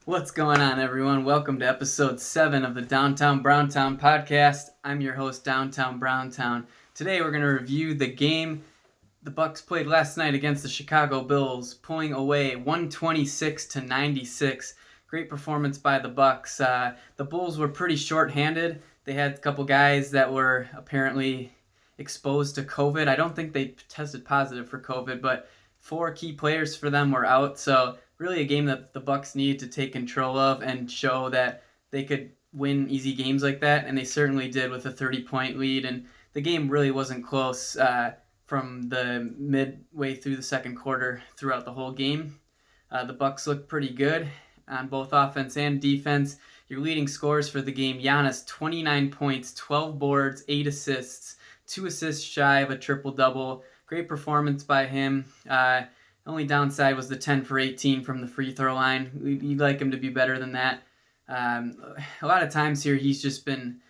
What's going on, everyone? Welcome to episode 7 of the Downtown Browntown podcast. I'm your host, Downtown Browntown. Today we're going to review the game the Bucks played last night against the Chicago Bulls, pulling away 126-96. Great performance by the Bucks. The Bulls were pretty short-handed. They had a couple guys that were apparently exposed to COVID. I don't think they tested positive for COVID, but 4 key players for them were out, so really a game that the Bucks needed to take control of and show that they could win easy games like that, and they certainly did with a 30-point lead, and the game really wasn't close from the midway through the second quarter throughout the whole game. The Bucks looked pretty good on both offense and defense. Your leading scorers for the game, Giannis, 29 points, 12 boards, 8 assists, 2 assists shy of a triple-double. Great performance by him. Only downside was the 10 for 18 from the free throw line. You'd like him to be better than that. A lot of times here he's been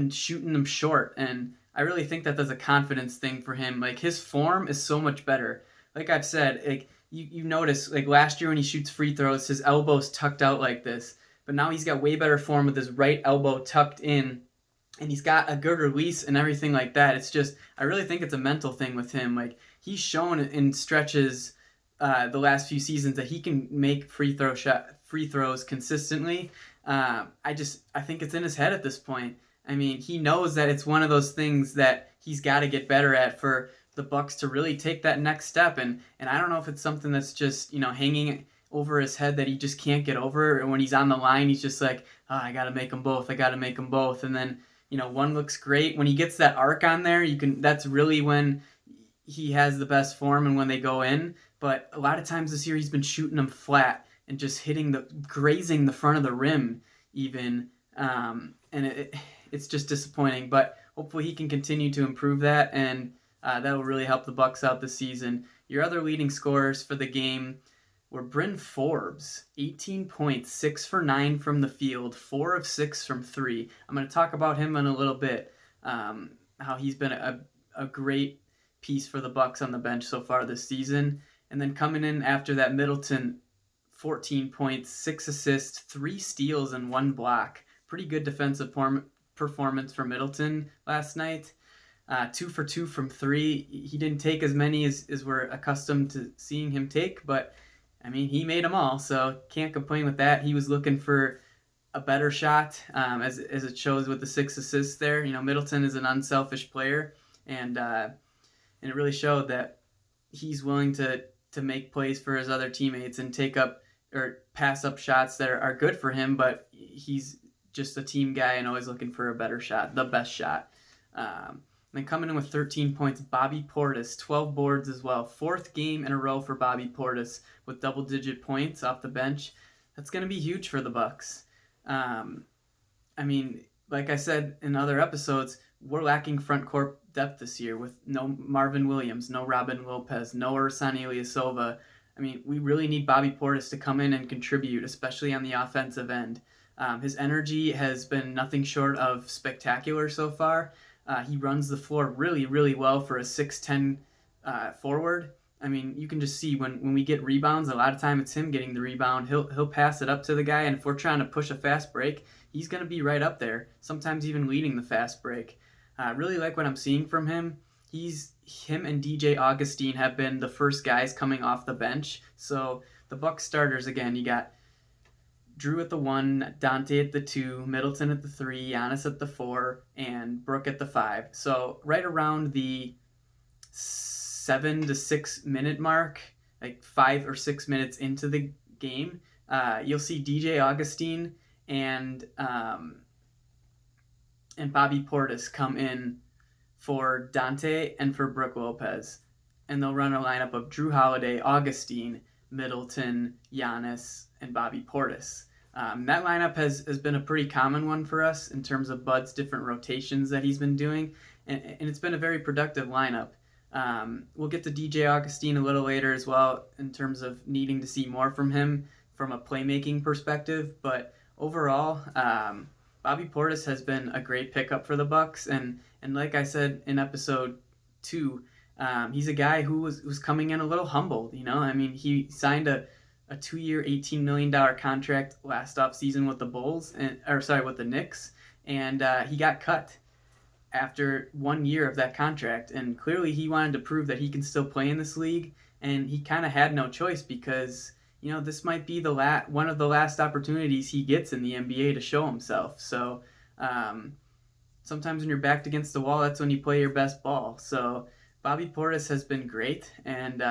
shooting them short, and I really think that that's a confidence thing for him. Like, his form is so much better. Like I've said, like you notice, like last year when he shoots free throws, his elbow's tucked out like this, but now he's got way better form with his right elbow tucked in, and he's got a good release and everything like that. It's just, I really think it's a mental thing with him. Like, he's shown in stretches the last few seasons that he can make free throws consistently. I think it's in his head at this point. I mean, he knows that it's one of those things that he's got to get better at for the Bucks to really take that next step. And I don't know if it's something that's just, hanging over his head that he just can't get over. And when he's on the line, he's just like, I got to make them both. And then, one looks great. When he gets that arc on there, that's really when he has the best form and when they go in. But a lot of times this year he's been shooting them flat and just grazing the front of the rim even. And it's just disappointing. But hopefully he can continue to improve that, and that will really help the Bucks out this season. Your other leading scorers for the game were Bryn Forbes, 18 points, 6 for 9 from the field, 4 of 6 from 3. I'm going to talk about him in a little bit, how he's been a great piece for the Bucks on the bench so far this season. And then coming in after that, Middleton, 14 points, 6 assists, 3 steals, and 1 block. Pretty good defensive performance for Middleton last night. 2 for 2 from 3. He didn't take as many as we're accustomed to seeing him take, but I mean, he made them all, so can't complain with that. He was looking for a better shot, as it shows with the 6 assists there. Middleton is an unselfish player, and it really showed that he's willing to make plays for his other teammates and take up or pass up shots that are good for him, but he's just a team guy and always looking for a better shot, the best shot. Then coming in with 13 points, Bobby Portis, 12 boards as well. 4th game in a row for Bobby Portis with double-digit points off the bench. That's going to be huge for the Bucks. I mean, like I said in other episodes, we're lacking front court depth this year with no Marvin Williams, no Robin Lopez, no Ersan Ilyasova. I mean, we really need Bobby Portis to come in and contribute, especially on the offensive end. His energy has been nothing short of spectacular so far. He runs the floor really, really well for a 6'10" forward. I mean, you can just see when we get rebounds, a lot of time it's him getting the rebound. He'll pass it up to the guy, and if we're trying to push a fast break, he's going to be right up there, sometimes even leading the fast break. I really like what I'm seeing from him. Him and DJ Augustine have been the first guys coming off the bench. So the Bucks starters, again, you got Drew at the 1, Dante at the 2, Middleton at the 3, Giannis at the 4, and Brook at the 5. So right around the 7 to 6 minute mark, like 5 or 6 minutes into the game, you'll see DJ Augustine and Bobby Portis come in for Dante and for Brook Lopez. And they'll run a lineup of Drew Holiday, Augustine, Middleton, Giannis, and Bobby Portis. That lineup has been a pretty common one for us in terms of Bud's different rotations that he's been doing, and it's been a very productive lineup. We'll get to DJ Augustine a little later as well in terms of needing to see more from him from a playmaking perspective, but overall, Bobby Portis has been a great pickup for the Bucks, and like I said in episode 2, he's a guy who was coming in a little humbled. I mean, he signed a a 2-year, $18 million contract last offseason with the with the Knicks, and he got cut after 1 year of that contract. And clearly, he wanted to prove that he can still play in this league, and he kind of had no choice because this might be one of the last opportunities he gets in the NBA to show himself. So sometimes when you're backed against the wall, that's when you play your best ball. So Bobby Portis has been great, and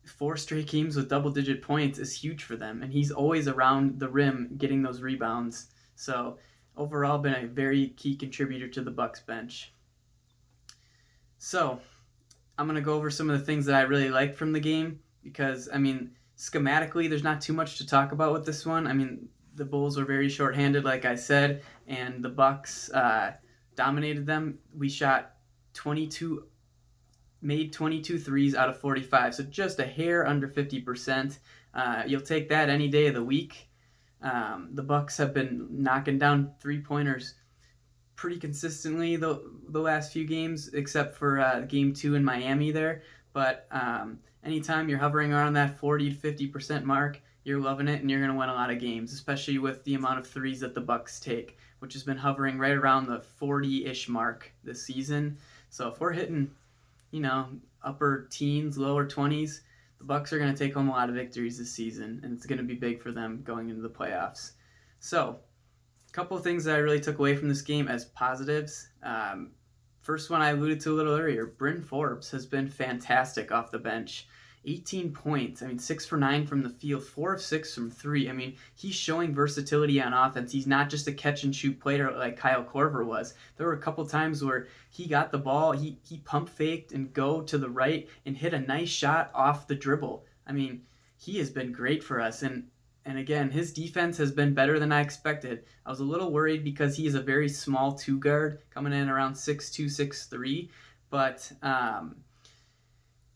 4 straight games with double-digit points is huge for them, and he's always around the rim getting those rebounds. So overall, been a very key contributor to the Bucks bench. So I'm going to go over some of the things that I really liked from the game because, schematically, there's not too much to talk about with this one. The Bulls were very shorthanded, like I said, and the Bucks dominated them. We made 22 threes out of 45, so just a hair under 50%. You'll take that any day of the week. The Bucks have been knocking down 3-pointers pretty consistently the last few games, except for Game 2 in Miami there. But anytime you're hovering around that 40 to 50% mark, you're loving it, and you're going to win a lot of games, especially with the amount of threes that the Bucks take, which has been hovering right around the 40-ish mark this season. So if we're hitting, upper teens, lower 20s, the Bucks are going to take home a lot of victories this season, and it's going to be big for them going into the playoffs. So a couple of things that I really took away from this game as positives. First one I alluded to a little earlier, Bryn Forbes has been fantastic off the bench. 18 points. 6 for 9 from the field, 4 of 6 from 3. He's showing versatility on offense. He's not just a catch-and-shoot player like Kyle Korver was. There were a couple times where he got the ball, he pump faked and go to the right and hit a nice shot off the dribble. He has been great for us. And again, his defense has been better than I expected. I was a little worried because he is a very small 2-guard, coming in around 6'2", 6'3", but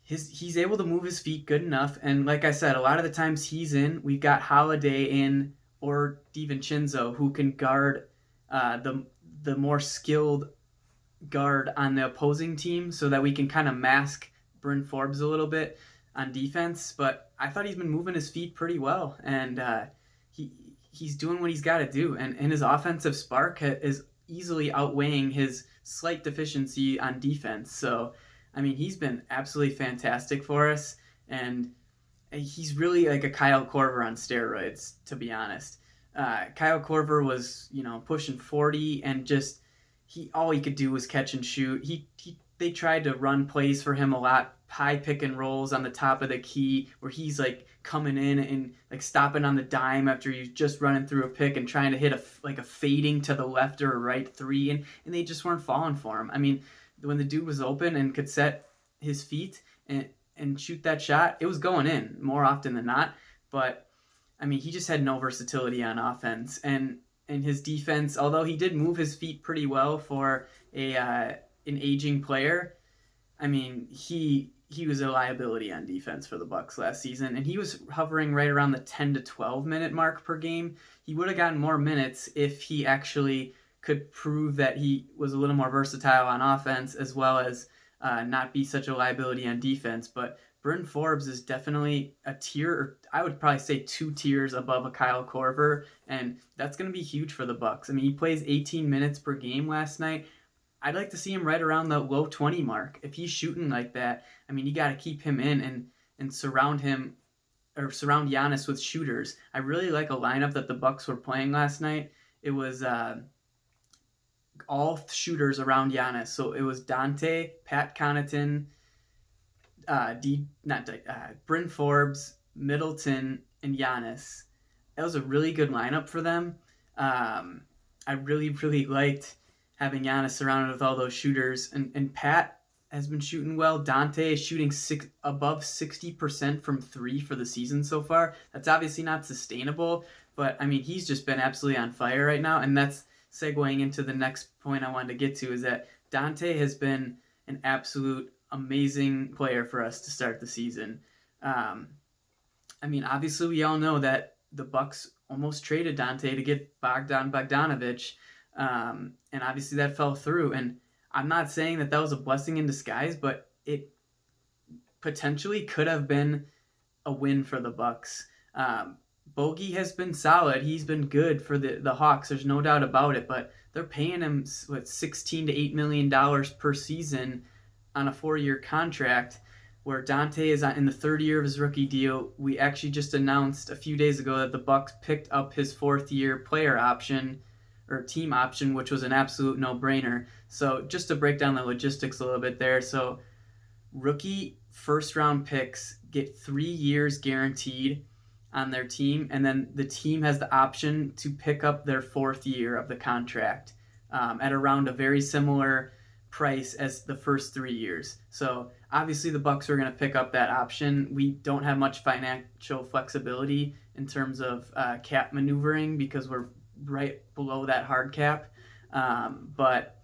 he's able to move his feet good enough, and like I said, a lot of the times he's in, we've got Holiday in or DiVincenzo who can guard the more skilled guard on the opposing team so that we can kind of mask Bryn Forbes a little bit on defense. But I thought he's been moving his feet pretty well, and he's doing what he's got to do, and his offensive spark is easily outweighing his slight deficiency on defense. So he's been absolutely fantastic for us, and he's really like a Kyle Korver on steroids, to be honest. Kyle Korver was, pushing 40, and just all he could do was catch and shoot. They tried to run plays for him a lot, high pick and rolls on the top of the key, where he's like coming in and like stopping on the dime after he's just running through a pick and trying to hit a fading to the left or right 3, and they just weren't falling for him. When the dude was open and could set his feet and shoot that shot, it was going in more often than not. But he just had no versatility on offense, and his defense, although he did move his feet pretty well for an aging player, he was a liability on defense for the Bucks last season, and he was hovering right around the 10 to 12 minute mark per game. He would have gotten more minutes if he actually could prove that he was a little more versatile on offense, as well as not be such a liability on defense. But Bryn Forbes is definitely a tier, or I would probably say 2 tiers above a Kyle Korver, and that's going to be huge for the Bucks. He plays 18 minutes per game last night. I'd like to see him right around the low 20 mark. If he's shooting like that, you got to keep him in and surround him, or surround Giannis with shooters. I really like a lineup that the Bucks were playing last night. It was all shooters around Giannis. So it was Dante, Pat Connaughton, Bryn Forbes, Middleton, and Giannis. That was a really good lineup for them. I really, really liked having Giannis surrounded with all those shooters. And Pat has been shooting well. Dante is shooting above 60% from 3 for the season so far. That's obviously not sustainable, but he's just been absolutely on fire right now, and that's segueing into the next point I wanted to get to, is that Dante has been an absolute amazing player for us to start the season. Obviously we all know that the Bucks almost traded Dante to get Bogdan Bogdanovic, and obviously that fell through. And I'm not saying that was a blessing in disguise, but it potentially could have been a win for the Bucks. Bogey has been solid. He's been good for the Hawks. There's no doubt about it. But they're paying him what, $16 to $8 million per season on a 4-year contract, where Dante is in the third year of his rookie deal. We actually just announced a few days ago that the Bucks picked up his 4th-year player option or team option, which was an absolute no-brainer. So just to break down the logistics a little bit there. So rookie first-round picks get 3 years guaranteed on their team, and then the team has the option to pick up their 4th year of the contract at around a very similar price as the first 3 years. So obviously the Bucks are going to pick up that option. We don't have much financial flexibility in terms of cap maneuvering because we're right below that hard cap. But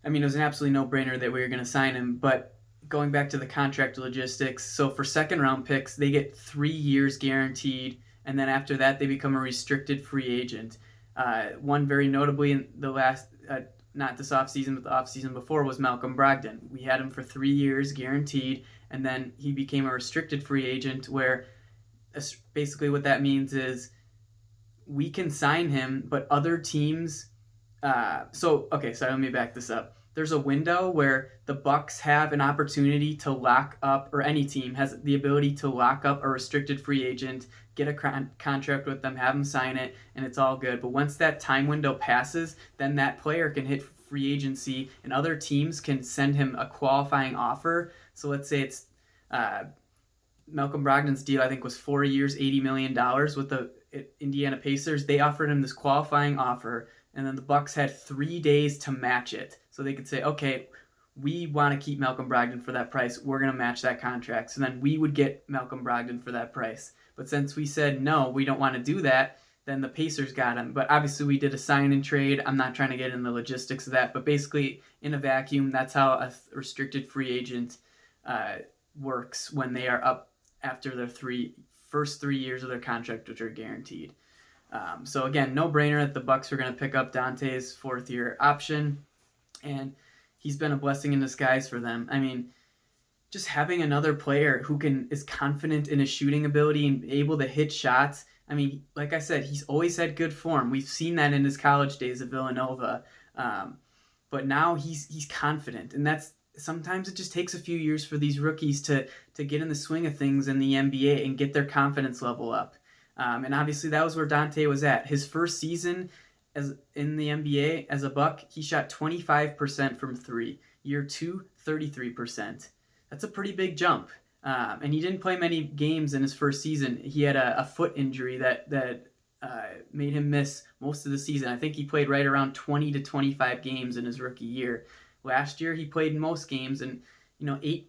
I mean, it was an absolutely no-brainer that we were going to sign him. But going back to the contract logistics, so for second-round picks, they get 3 years guaranteed, and then after that, they become a restricted free agent. One very notably in the last, not this offseason, but the offseason before, was Malcolm Brogdon. We had him for 3 years guaranteed, and then he became a restricted free agent, where basically what that means is we can sign him, but other teams. Let me back this up. There's a window where the Bucks have an opportunity to lock up, or any team has the ability to lock up a restricted free agent, get a contract with them, have them sign it, and it's all good. But once that time window passes, then that player can hit free agency, and other teams can send him a qualifying offer. So let's say it's Malcolm Brogdon's deal, I think, was 4 years, $80 million with the Indiana Pacers. They offered him this qualifying offer, and then the Bucks had 3 days to match it. So they could say, okay, we want to keep Malcolm Brogdon for that price. We're going to match that contract. So then we would get Malcolm Brogdon for that price. But since we said, no, we don't want to do that, then the Pacers got him. But obviously we did a sign and trade. I'm not trying to get into the logistics of that. But basically, in a vacuum, that's how a restricted free agent works when they are up after their first 3 years of their contract, which are guaranteed. So again, no brainer that the Bucks are going to pick up Dante's 4th-year option, and he's been a blessing in disguise for them. I mean, just having another player who is confident in his shooting ability and able to hit shots. I mean, like I said, he's always had good form. We've seen that in his college days at Villanova, but now he's confident, and sometimes it just takes a few years for these rookies to get in the swing of things in the NBA and get their confidence level up. And obviously that was where Dante was at. His first season in the NBA as a Buck, he shot 25% from 3. Year 2, 33%. That's a pretty big jump. And he didn't play many games in his first season. He had a foot injury that made him miss most of the season. I think he played right around 20 to 25 games in his rookie year. Last year he played most games, and 8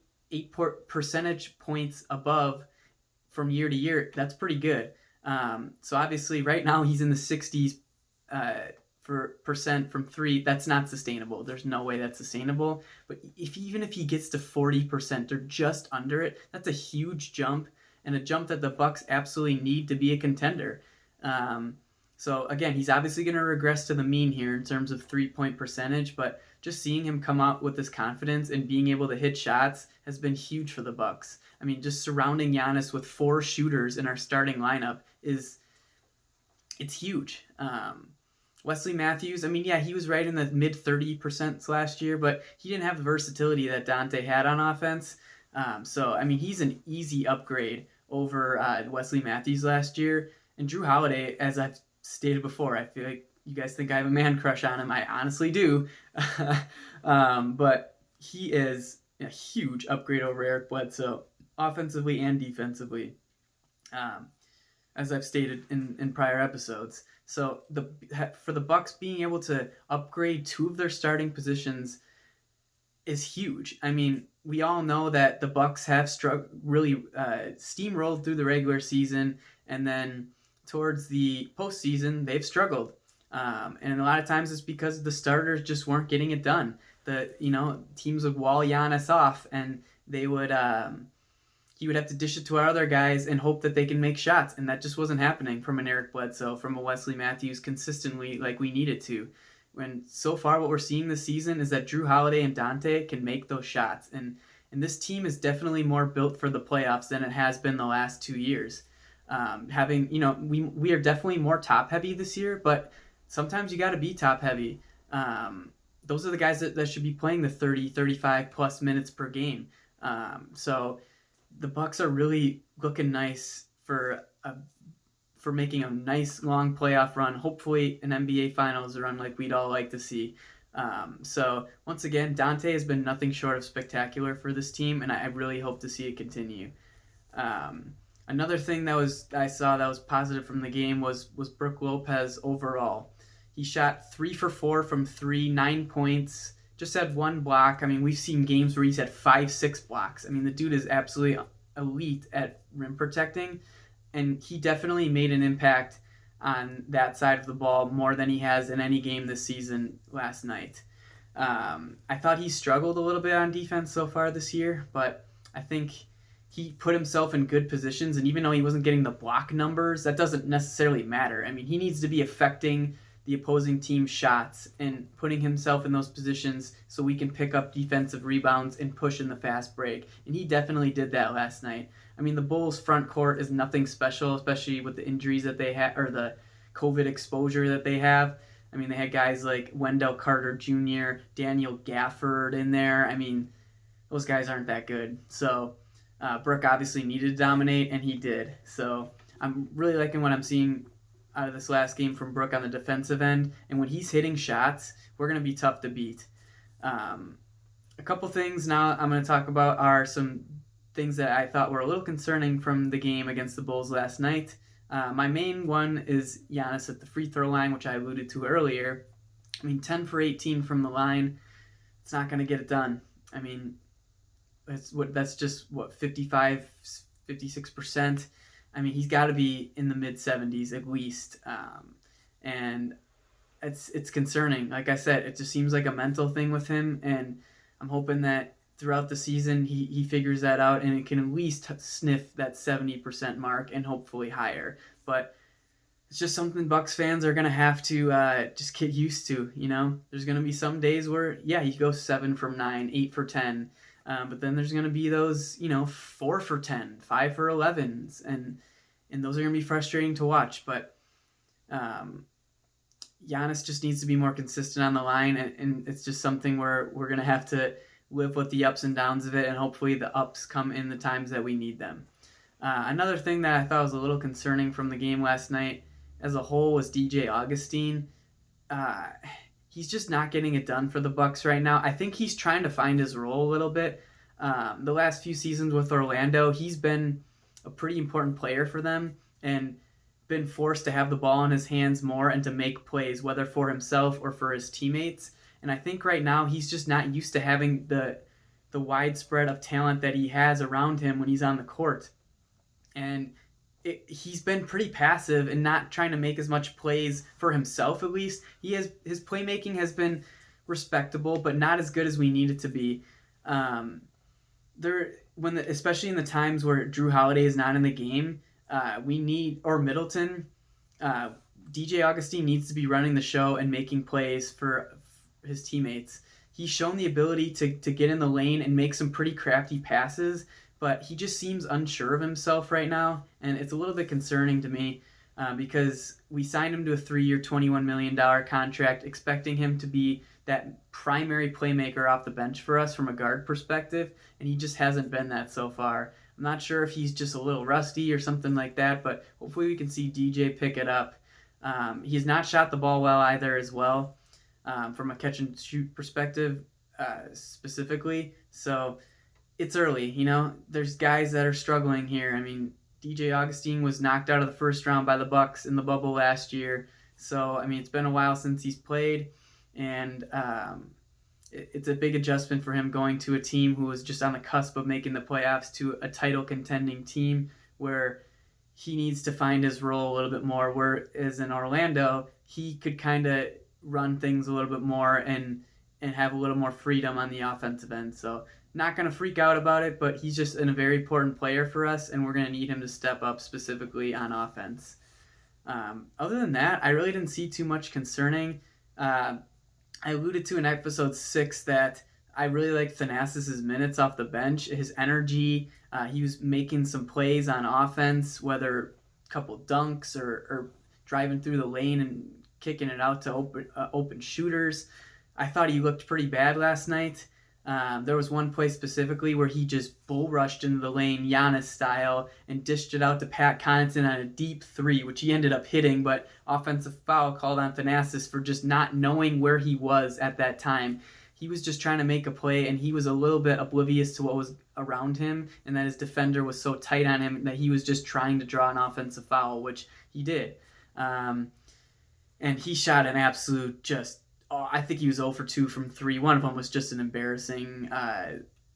percentage points above from year to year. That's pretty good. So obviously right now he's in the 60s for percent from 3. That's not sustainable. There's no way that's sustainable. But even if he gets to 40% or just under it, that's a huge jump, and a jump that the Bucks absolutely need to be a contender. So again, he's obviously going to regress to the mean here in terms of 3-point percentage, but just seeing him come out with this confidence and being able to hit shots has been huge for the Bucks. I mean, just surrounding Giannis with 4 shooters in our starting lineup it's huge. Wesley Matthews, I mean, yeah, he was right in the mid 30% last year, but he didn't have the versatility that Dante had on offense. So, I mean, he's an easy upgrade over Wesley Matthews last year. And Jrue Holiday, as I've stated before, I feel like you guys think I have a man crush on him. I honestly do. But he is a huge upgrade over Eric Bledsoe, offensively and defensively, as I've stated in prior episodes. So for the Bucks, being able to upgrade 2 of their starting positions is huge. I mean, we all know that the Bucks have really steamrolled through the regular season, and then towards the postseason, they've struggled. And a lot of times it's because the starters just weren't getting it done. Teams would wall Giannis off, and they would he would have to dish it to our other guys and hope that they can make shots, and that just wasn't happening from an Eric Bledsoe, from a Wesley Matthews consistently like we needed to. When so far what we're seeing this season is that Jrue Holiday and Dante can make those shots, and And this team is definitely more built for the playoffs than it has been the last 2 years. We are definitely more top heavy this year, but sometimes you got to be top heavy. Those are the guys that should be playing the 30, 35 plus minutes per game. So the Bucks are really looking nice for making a nice long playoff run. Hopefully, an NBA Finals run like we'd all like to see. So once again, Dante has been nothing short of spectacular for this team, and I really hope to see it continue. Another thing I saw that was positive from the game was Brook Lopez overall. He shot 3 for 4 from 3, 9 points, just had 1 block. I mean, we've seen games where he's had 5, 6 blocks. I mean, the dude is absolutely elite at rim protecting, and he definitely made an impact on that side of the ball more than he has in any game this season last night. I thought he struggled a little bit on defense so far this year, but I think he put himself in good positions, and even though he wasn't getting the block numbers, that doesn't necessarily matter. I mean, he needs to be affecting the opposing team's shots and putting himself in those positions so we can pick up defensive rebounds and push in the fast break. And he definitely did that last night. I mean, the Bulls' front court is nothing special, especially with the injuries that they have or the COVID exposure that they have. I mean, they had guys like Wendell Carter Jr., Daniel Gafford in there. I mean, those guys aren't that good. So Brook obviously needed to dominate, and he did. So I'm really liking what I'm seeing out of this last game from Brook on the defensive end. And when he's hitting shots, we're going to be tough to beat. A couple things now I'm going to talk about are some things that I thought were a little concerning from the game against the Bulls last night. My main one is Giannis at the free throw line, which I alluded to earlier. I mean, 10 for 18 from the line, it's not going to get it done. I mean, that's just 55, 56%. I mean, he's got to be in the mid 70s at least, and it's concerning. Like I said, it just seems like a mental thing with him, and I'm hoping that throughout the season he figures that out and it can at least sniff that 70% mark and hopefully higher. But it's just something Bucks fans are gonna have to just get used to. You know, there's gonna be some days where he goes 7 from 9, 8 for 10. But then there's going to be those, 4 for 10, 5 for 11s, and those are going to be frustrating to watch. But Giannis just needs to be more consistent on the line, and it's just something where we're going to have to live with the ups and downs of it, and hopefully the ups come in the times that we need them. Another thing that I thought was a little concerning from the game last night as a whole was DJ Augustin. He's just not getting it done for the Bucks right now. I think he's trying to find his role a little bit. The last few seasons with Orlando, he's been a pretty important player for them and been forced to have the ball in his hands more and to make plays, whether for himself or for his teammates. And I think right now he's just not used to having the widespread of talent that he has around him when he's on the court. And he's been pretty passive and not trying to make as much plays for himself. At least his playmaking has been respectable, but not as good as we need it to be. Especially in the times where Drew Holiday is not in the game, or Middleton. DJ Augustin needs to be running the show and making plays for his teammates. He's shown the ability to get in the lane and make some pretty crafty passes, but he just seems unsure of himself right now, and it's a little bit concerning to me because we signed him to a 3-year, $21 million contract, expecting him to be that primary playmaker off the bench for us from a guard perspective, and he just hasn't been that so far. I'm not sure if he's just a little rusty or something like that, but hopefully we can see DJ pick it up. He's not shot the ball well either as well, from a catch-and-shoot perspective specifically, so it's early, there's guys that are struggling here. I mean, DJ Augustin was knocked out of the first round by the Bucks in the bubble last year. So, I mean, it's been a while since he's played, and it's a big adjustment for him going to a team who was just on the cusp of making the playoffs to a title contending team where he needs to find his role a little bit more, whereas in Orlando, he could kind of run things a little bit more and have a little more freedom on the offensive end. So, not going to freak out about it, but he's just a very important player for us, and we're going to need him to step up specifically on offense. Other than that, I really didn't see too much concerning. I alluded to in episode 6 that I really like Thanasis' minutes off the bench, his energy. He was making some plays on offense, whether a couple dunks or driving through the lane and kicking it out to open shooters. I thought he looked pretty bad last night. There was one play specifically where he just bull rushed into the lane, Giannis style, and dished it out to Pat Connaughton on a deep three, which he ended up hitting, but offensive foul called on Thanasis for just not knowing where he was at that time. He was just trying to make a play, and he was a little bit oblivious to what was around him, and that his defender was so tight on him that he was just trying to draw an offensive foul, which he did. And he shot an absolute I think he was 0 for 2 from 3. One of them was just an embarrassing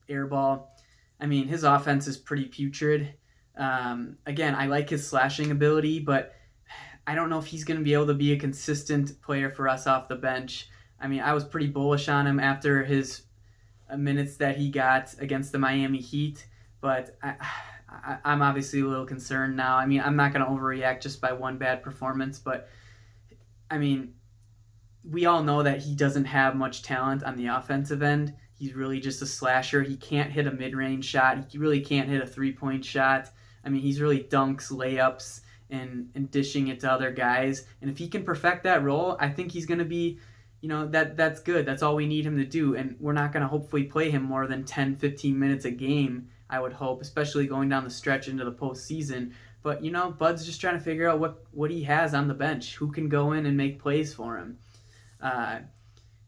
air ball. I mean, his offense is pretty putrid. Again, I like his slashing ability, but I don't know if he's going to be able to be a consistent player for us off the bench. I mean, I was pretty bullish on him after his minutes that he got against the Miami Heat, but I'm obviously a little concerned now. I mean, I'm not going to overreact just by one bad performance, but I mean, we all know that he doesn't have much talent on the offensive end. He's really just a slasher. He can't hit a mid-range shot. He really can't hit a three-point shot. I mean, he's really dunks, layups, and dishing it to other guys. And if he can perfect that role, I think he's going to be, that's good. That's all we need him to do. And we're not going to hopefully play him more than 10, 15 minutes a game, I would hope, especially going down the stretch into the postseason. But, Bud's just trying to figure out what he has on the bench, who can go in and make plays for him.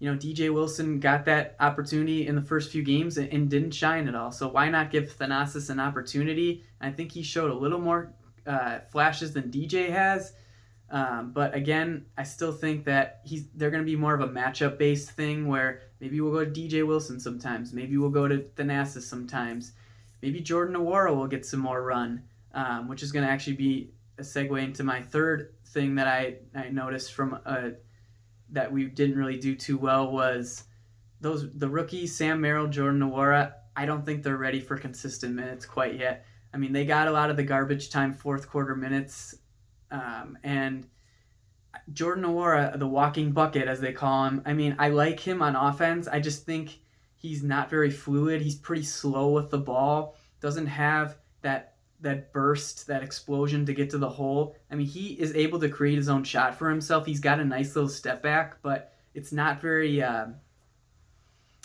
DJ Wilson got that opportunity in the first few games and didn't shine at all. So why not give Thanasis an opportunity? I think he showed a little more flashes than DJ has. But again, I still think that they're going to be more of a matchup-based thing where maybe we'll go to DJ Wilson sometimes. Maybe we'll go to Thanasis sometimes. Maybe Jordan Nwora will get some more run, which is going to actually be a segue into my third thing that I noticed from that we didn't really do too well was the rookies, Sam Merrill, Jordan Nwora. I don't think they're ready for consistent minutes quite yet. I mean, they got a lot of the garbage time fourth quarter minutes, and Jordan Nwora, the walking bucket as they call him. I mean, I like him on offense. I just think he's not very fluid. He's pretty slow with the ball. Doesn't have that burst, that explosion to get to the hole. I mean, he is able to create his own shot for himself. He's got a nice little step back, but it's not very,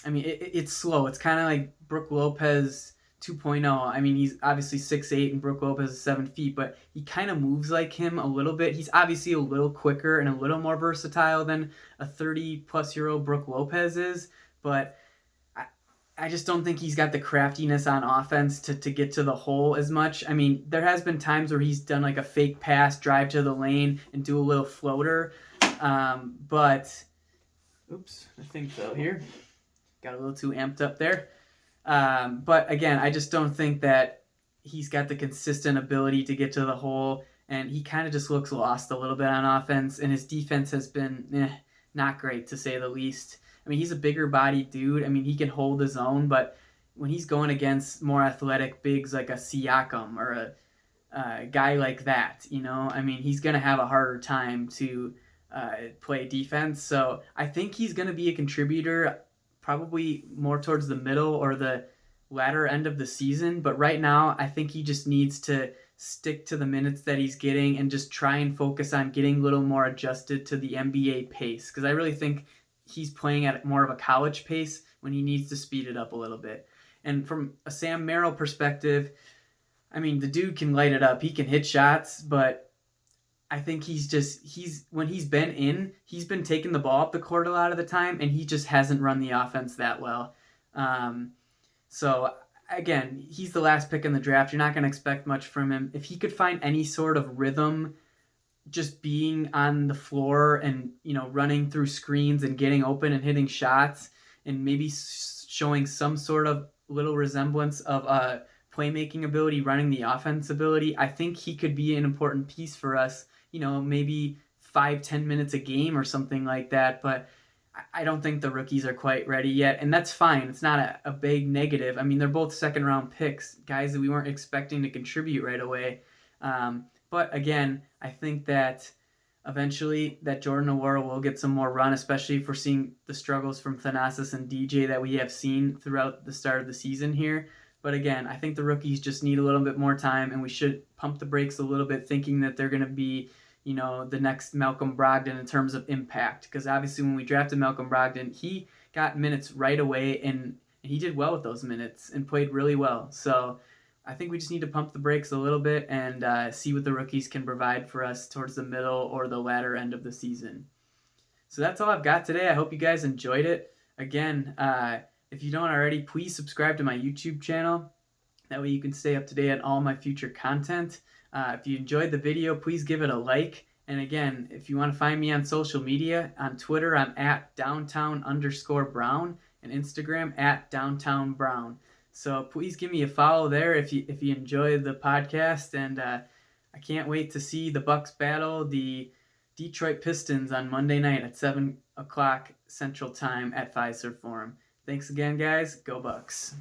it's slow. It's kind of like Brook Lopez 2.0. I mean, he's obviously 6'8", and Brook Lopez is 7 feet, but he kind of moves like him a little bit. He's obviously a little quicker and a little more versatile than a 30-plus-year-old Brook Lopez is, but I just don't think he's got the craftiness on offense to get to the hole as much. I mean, there has been times where he's done like a fake pass, drive to the lane, and do a little floater. But, oops, I think so here. Got a little too amped up there. But again, I just don't think that he's got the consistent ability to get to the hole, and he kind of just looks lost a little bit on offense, and his defense has been not great, to say the least. I mean, he's a bigger body dude. I mean, he can hold his own, but when he's going against more athletic bigs like a Siakam or a guy like that, I mean, he's going to have a harder time to play defense. So I think he's going to be a contributor probably more towards the middle or the latter end of the season. But right now, I think he just needs to stick to the minutes that he's getting and just try and focus on getting a little more adjusted to the NBA pace. Because I really think he's playing at more of a college pace when he needs to speed it up a little bit. And from a Sam Merrill perspective, I mean, the dude can light it up. He can hit shots, but I think when he's been taking the ball up the court a lot of the time, and he just hasn't run the offense that well. So again, he's the last pick in the draft. You're not going to expect much from him. If he could find any sort of rhythm just being on the floor and, running through screens and getting open and hitting shots and maybe showing some sort of little resemblance of playmaking ability, running the offense ability, I think he could be an important piece for us, maybe 5-10 minutes a game or something like that. But I don't think the rookies are quite ready yet, and that's fine. It's not a big negative. I mean, they're both second-round picks, guys that we weren't expecting to contribute right away. But again, I think that eventually that Jordan Nwora will get some more run, especially if we're seeing the struggles from Thanasis and DJ that we have seen throughout the start of the season here. But again, I think the rookies just need a little bit more time, and we should pump the brakes a little bit, thinking that they're going to be, the next Malcolm Brogdon in terms of impact. Because obviously when we drafted Malcolm Brogdon, he got minutes right away, and he did well with those minutes and played really well. So I think we just need to pump the brakes a little bit and see what the rookies can provide for us towards the middle or the latter end of the season. So that's all I've got today. I hope you guys enjoyed it. Again, if you don't already, please subscribe to my YouTube channel. That way you can stay up to date on all my future content. If you enjoyed the video, please give it a like. And again, if you want to find me on social media, on Twitter, I'm at downtown_Brown, and Instagram at downtownbrown. So please give me a follow there if you enjoy the podcast, and I can't wait to see the Bucks battle the Detroit Pistons on Monday night at 7 o'clock Central Time at Fiserv Forum. Thanks again, guys. Go Bucks.